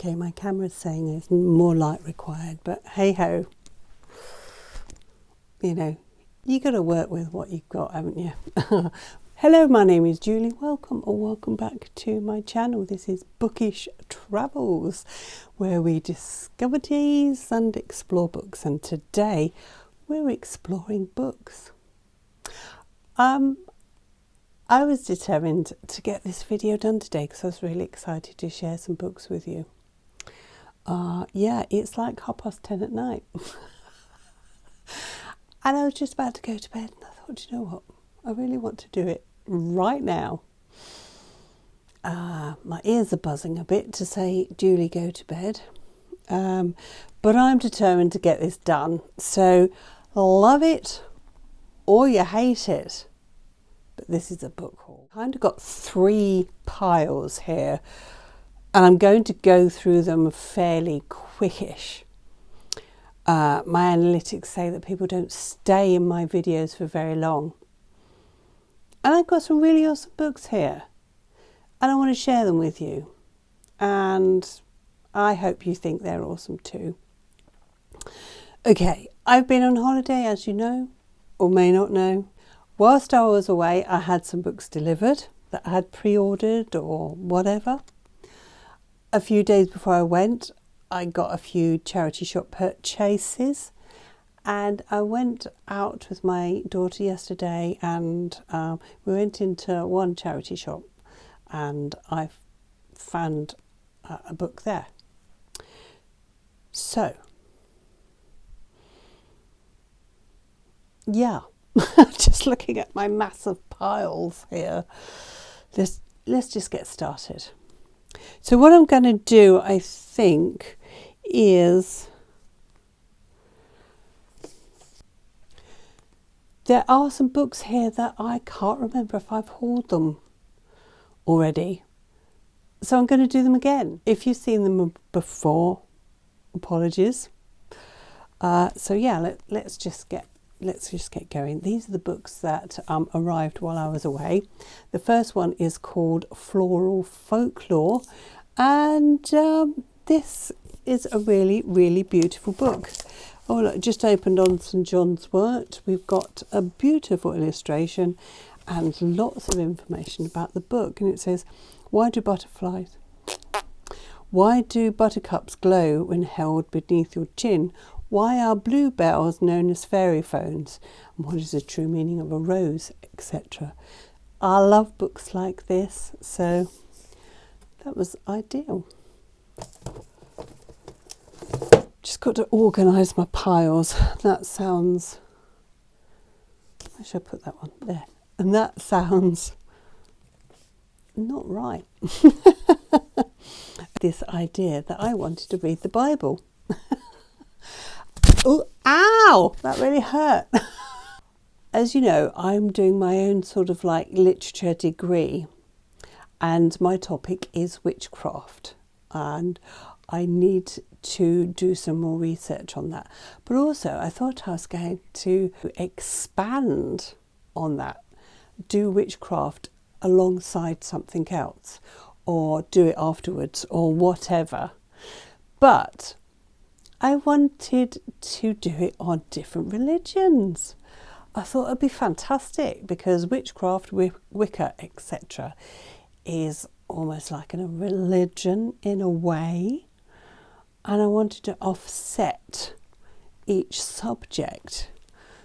Okay, my camera's saying there's more light required, but hey ho, you know, you got to work with what you've got, haven't you? Hello, my name is Julie. Welcome or welcome back to my channel. This is Bookish Travels, where we discover teas and explore books. And today we're exploring books. I was determined to get this video done today because I was really excited to share some books with you. Yeah, it's like 10:30 at night. And I was just about to go to bed and I thought, you know what, I really want to do it right now. My ears are buzzing a bit to say, Julie, go to bed. But I'm determined to get this done. So love it or you hate it. But this is a book haul. I've kind of got 3 piles here and I'm going to go through them fairly quickish. My analytics say that people don't stay in my videos for very long. And I've got some really awesome books here. And I want to share them with you. And I hope you think they're awesome too. Okay, I've been on holiday, as you know, or may not know. Whilst I was away, I had some books delivered that I had pre-ordered or whatever. A few days before I went, I got a few charity shop purchases, and I went out with my daughter yesterday and we went into one charity shop and I found a book there. So, yeah, just looking at my massive piles here, let's just get started. So what I'm going to do, I think, is there are some books here that I can't remember if I've hauled them already. So I'm going to do them again. If you've seen them before, apologies. So yeah, let's just get going. These are the books that arrived while I was away. The first one is called Floral Folklore, and this is a really, really beautiful book. Oh look, just opened on St John's Wort. We've got a beautiful illustration and lots of information about the book, and it says, why do buttercups glow when held beneath your chin? Why are bluebells known as fairy phones? And what is the true meaning of a rose, etc.? I love books like this, so that was ideal. Just got to organise my piles. That sounds... Where should I put that one? There. And that sounds not right. This idea that I wanted to read the Bible. Oh, ow! That really hurt. As you know, I'm doing my own sort of like literature degree, and my topic is witchcraft, and I need to do some more research on that. But also, I thought I was going to expand on that, do witchcraft alongside something else, or do it afterwards, or whatever. But I wanted to do it on different religions. I thought it'd be fantastic because witchcraft, Wicca, etc. is almost like a religion in a way. And I wanted to offset each subject.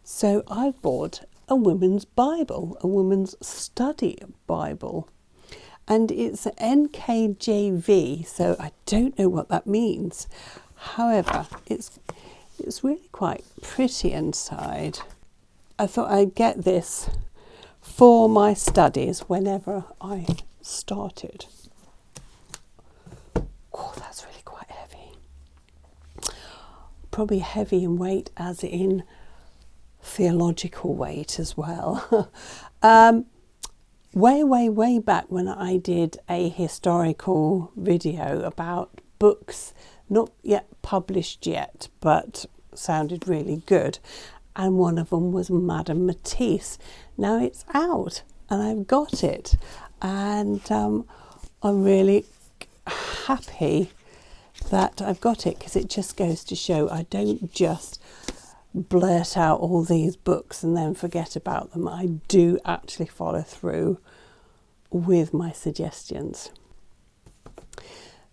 So I bought a women's Bible, a women's study Bible. And it's NKJV, so I don't know what that means. However, it's really quite pretty inside. I thought I'd get this for my studies whenever I started. Oh, that's really quite heavy. Probably heavy in weight as in theological weight as well. Way back when I did a historical video about books not yet published yet, but sounded really good. And one of them was Madame Matise. Now it's out and I've got it. And I'm really happy that I've got it, because it just goes to show I don't just blurt out all these books and then forget about them. I do actually follow through with my suggestions.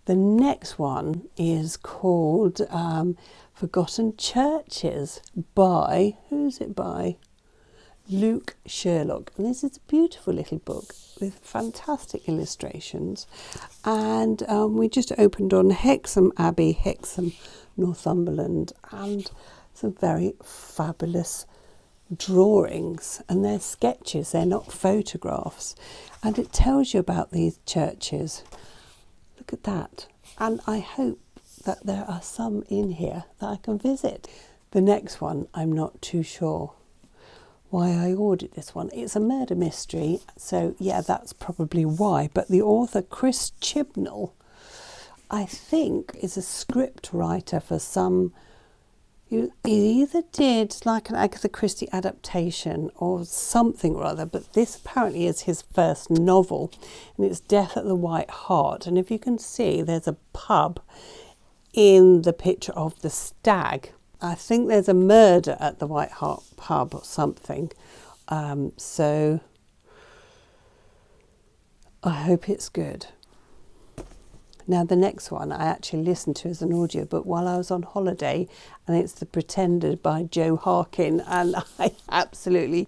The next one is called Forgotten Churches by, who's it by? Luke Sherlock. And this is a beautiful little book with fantastic illustrations. And we just opened on Hexham Abbey, Hexham, Northumberland, and some very fabulous drawings. And they're sketches, they're not photographs. And it tells you about these churches. Look at that. And I hope that there are some in here that I can visit. The next one, I'm not too sure why I ordered this one. It's a murder mystery, so yeah, that's probably why. But the author, Chris Chibnall, I think is a script writer for some... He either did like an Agatha Christie adaptation or something or other, but this apparently is his first novel, and it's Death at the White Hart. And if you can see, there's a pub in the picture of the stag. I think there's a murder at the White Hart pub or something. So I hope it's good. Now the next one I actually listened to as an audiobook while I was on holiday, and it's The Pretender by Joe Harkin, and I absolutely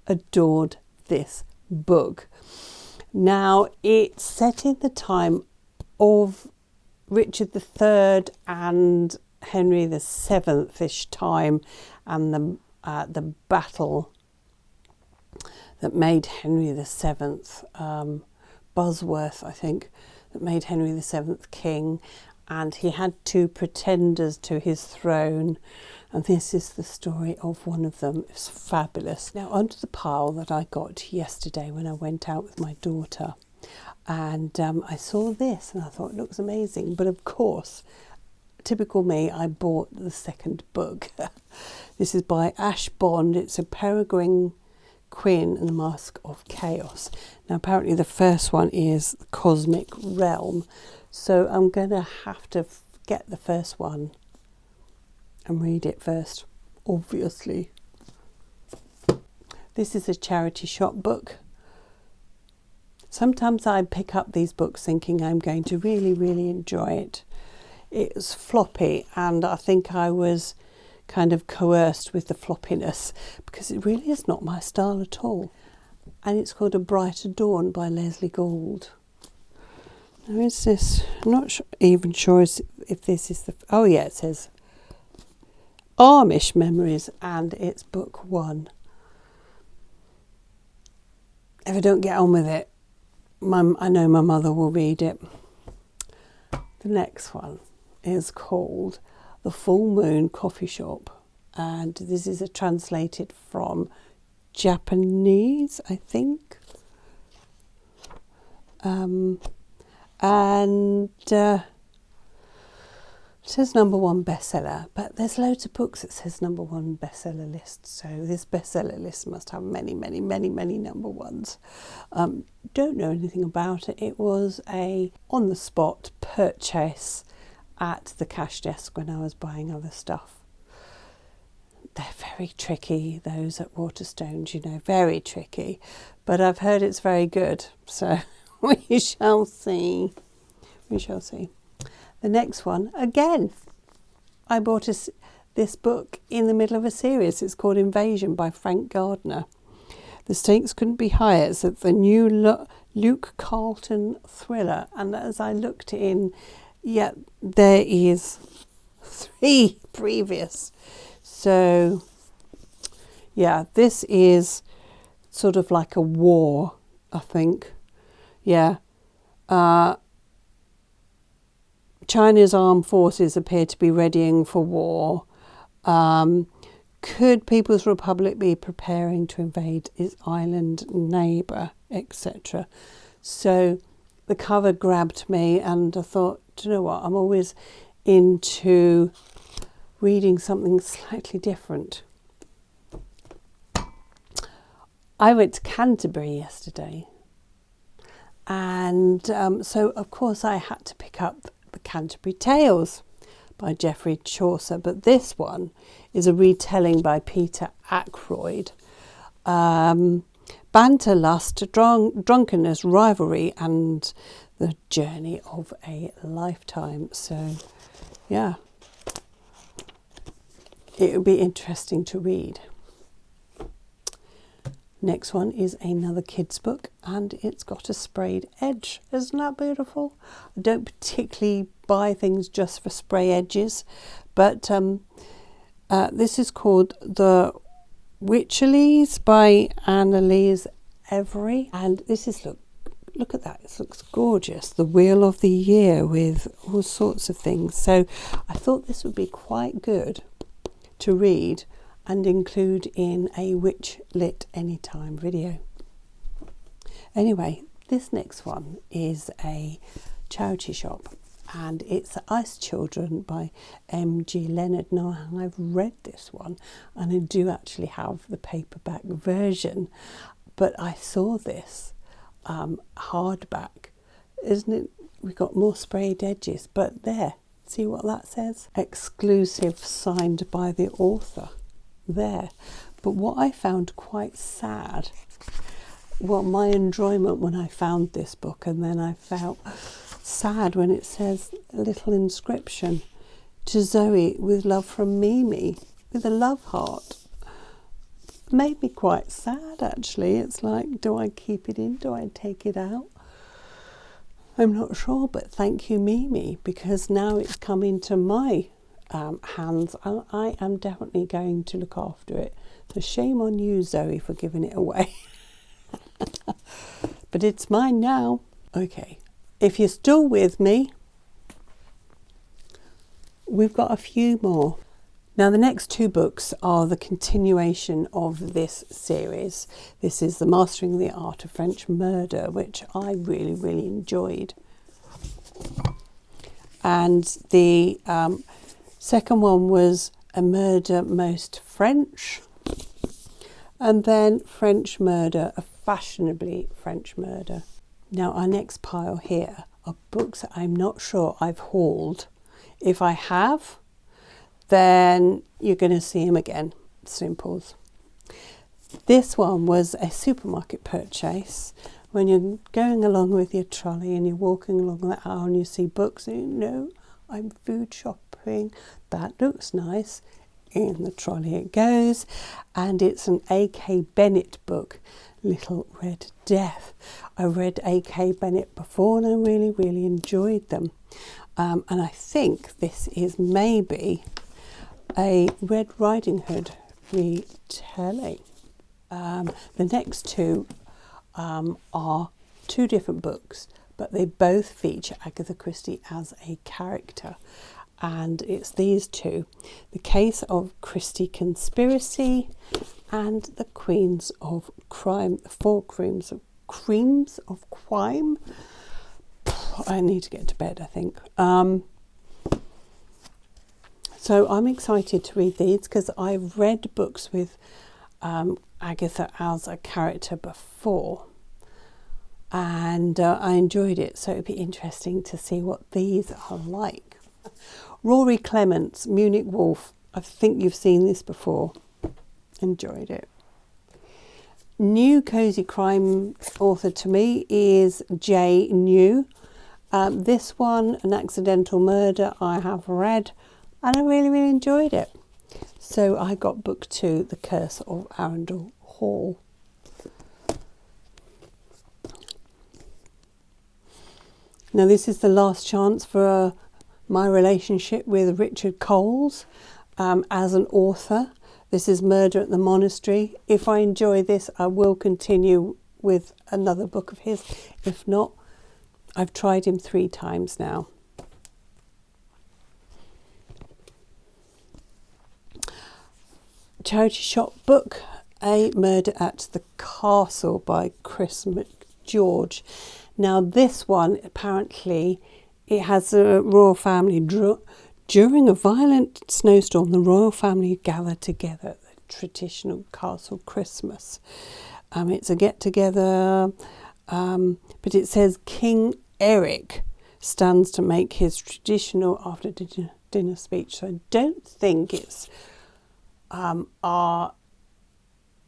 adored this book. Now it's set in the time of Richard III and Henry VII-ish time, and the battle that made Henry VII, Bosworth, I think, that made Henry VII king, and he had two pretenders to his throne, and this is the story of one of them. It's fabulous. Now onto the pile that I got yesterday when I went out with my daughter, and I saw this and I thought it looks amazing, but of course, typical me, I bought the second book. This is by Ash Bond. It's a Peregrine Quinn and the Mask of Chaos. Now apparently the first one is the Cosmic Realm, so I'm going to have to get the first one and read it first, obviously. This is a charity shop book. Sometimes I pick up these books thinking I'm going to really enjoy it. It's floppy, and I think I was kind of coerced with the floppiness because it really is not my style at all. And it's called A Brighter Dawn by Leslie Gould. Now is this, I'm not even sure if this is the, oh yeah, it says Amish Memories, and it's book 1. If I don't get on with it, I know my mother will read it. The next one is called The Full Moon Coffee Shop, and this is translated from Japanese, I think. It says #1 bestseller, but there's loads of books that says #1 bestseller list, so this bestseller list must have many #1s. Don't know anything about it. It was a on-the-spot purchase at the cash desk when I was buying other stuff. They're very tricky, those at Waterstones, you know, very tricky. But I've heard it's very good, so we shall see. We shall see. The next one, again, I bought this book in the middle of a series. It's called Invasion by Frank Gardner. The stakes couldn't be higher. It's the new Luke Carlton thriller. And as I looked in, yeah, there is 3 previous. So, yeah, this is sort of like a war, I think. Yeah. China's armed forces appear to be readying for war. Could People's Republic be preparing to invade its island neighbour, etc.? So the cover grabbed me, and I thought, do you know what? I'm always into reading something slightly different. I went to Canterbury yesterday, and so of course I had to pick up the the Canterbury Tales by Geoffrey Chaucer, but this one is a retelling by Peter Ackroyd. Banter, lust, drunkenness, rivalry, and the journey of a lifetime. So, yeah, it would be interesting to read. Next one is another kids book, and it's got a sprayed edge. Isn't that beautiful? I don't particularly buy things just for spray edges, but this is called The Witcheries by Annalise Every, and this is, look at that, it looks gorgeous. The Wheel of the Year with all sorts of things. So I thought this would be quite good to read and include in a Witch Lit Anytime video. Anyway, this next one is a charity shop, and it's Ice Children by M.G. Leonard. Now, I've read this one, and I do actually have the paperback version, but I saw this hardback. Isn't it? We've got more sprayed edges, but there, see what that says? Exclusive, signed by the author. There. But what I found quite sad, well, my enjoyment when I found this book, and then I felt sad when it says a little inscription, to Zoe with love from Mimi, with a love heart. It made me quite sad, actually. It's like, do I keep it in? Do I take it out? I'm not sure, but thank you, Mimi, because now it's come into my hands. I am definitely going to look after it. So shame on you, Zoe, for giving it away. But it's mine now. Okay, if you're still with me, we've got a few more. Now, the next two books are the continuation of this series. This is The Mastering the Art of French Murder, which I really, really enjoyed. And the second one was A Murder Most French, and then French Murder, a fashionably French murder. Now, our next pile here are books that I'm not sure I've hauled. If I have, then you're going to see them again. Simples. This one was a supermarket purchase. When you're going along with your trolley and you're walking along that aisle and you see books, and you know, I'm food shopping, that looks nice. In the trolley it goes, and it's an A.K. Bennett book, Little Red Death. I read A.K. Bennett before and I really, really enjoyed them. And I think this is maybe a Red Riding Hood retelling. The next two are two different books, but they both feature Agatha Christie as a character. And it's these two, The Case of Christie Conspiracy and The Queens of Crime, the Four Creams of Crime. I need to get to bed, I think. So I'm excited to read these because I've read books with Agatha as a character before, and I enjoyed it. So it'd be interesting to see what these are like. Rory Clements, Munich Wolf. I think you've seen this before. Enjoyed it. New cozy crime author to me is J. New. This one, An Accidental Murder, I have read and I really, really enjoyed it. So I got book 2, The Curse of Arundel Hall. Now, this is the last chance for my relationship with Richard Coles as an author. This is Murder at the Monastery. If I enjoy this, I will continue with another book of his. If not, I've tried him 3 times now. Charity shop book, A Murder at the Castle by Chris McGeorge. Now, this one, apparently, it has a royal family. During a violent snowstorm, the royal family gather together at the traditional castle Christmas. It's a get-together, but it says King Eric stands to make his traditional after dinner speech. So I don't think it's our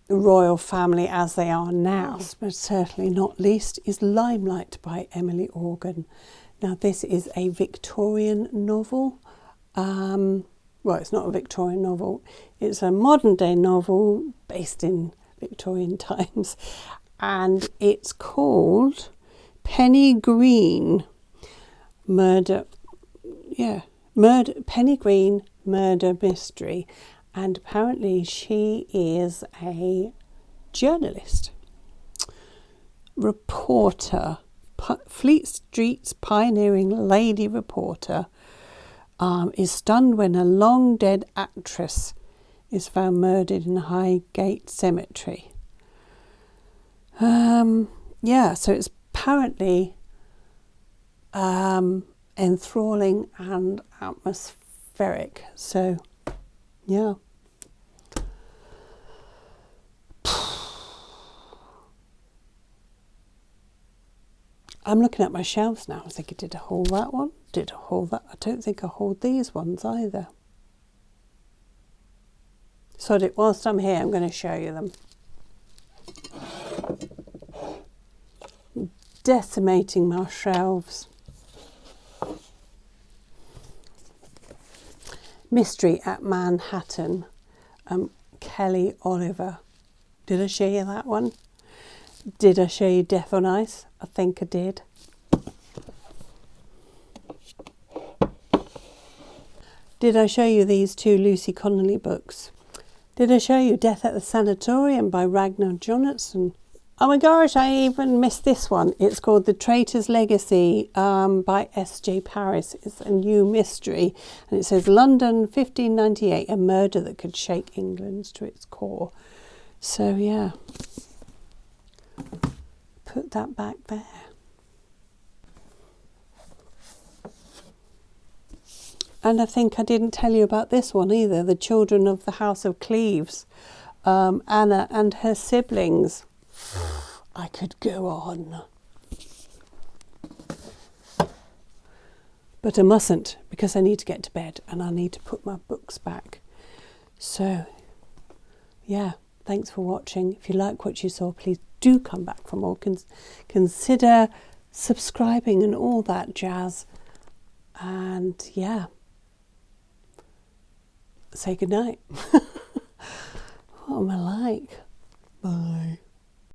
royal family as they are now, but certainly not least is Limelight by Emily Organ. Now this is a Victorian novel. Well, it's not a Victorian novel, it's a modern day novel based in Victorian times, and it's called Penny Green Murder Murder Mystery. And apparently she is a journalist, reporter, Fleet Street's pioneering lady reporter, is stunned when a long dead actress is found murdered in Highgate Cemetery. So it's apparently enthralling and atmospheric. So, yeah. I'm looking at my shelves now. I was thinking, did I haul that one? Did I haul that? I don't think I hauled these ones either. So whilst I'm here, I'm going to show you them. Decimating my shelves. Mystery at Manhattan, Kelly Oliver. Did I show you that one? Did I show you Death on Ice? I think I did. Did I show you these two Lucy Connolly books? Did I show you Death at the Sanatorium by Ragnar Jonasson? Oh my gosh, I even missed this one. It's called The Traitor's Legacy by S.J. Paris. It's a new mystery. And it says, London, 1598, a murder that could shake England to its core. So, yeah. Put that back there. And I think I didn't tell you about this one either. The Children of the House of Cleves. Anna and her siblings. I could go on. But I mustn't, because I need to get to bed and I need to put my books back. So, yeah, thanks for watching. If you like what you saw, please do come back for more. Consider subscribing and all that jazz. And, yeah, say goodnight. What am I like? Bye.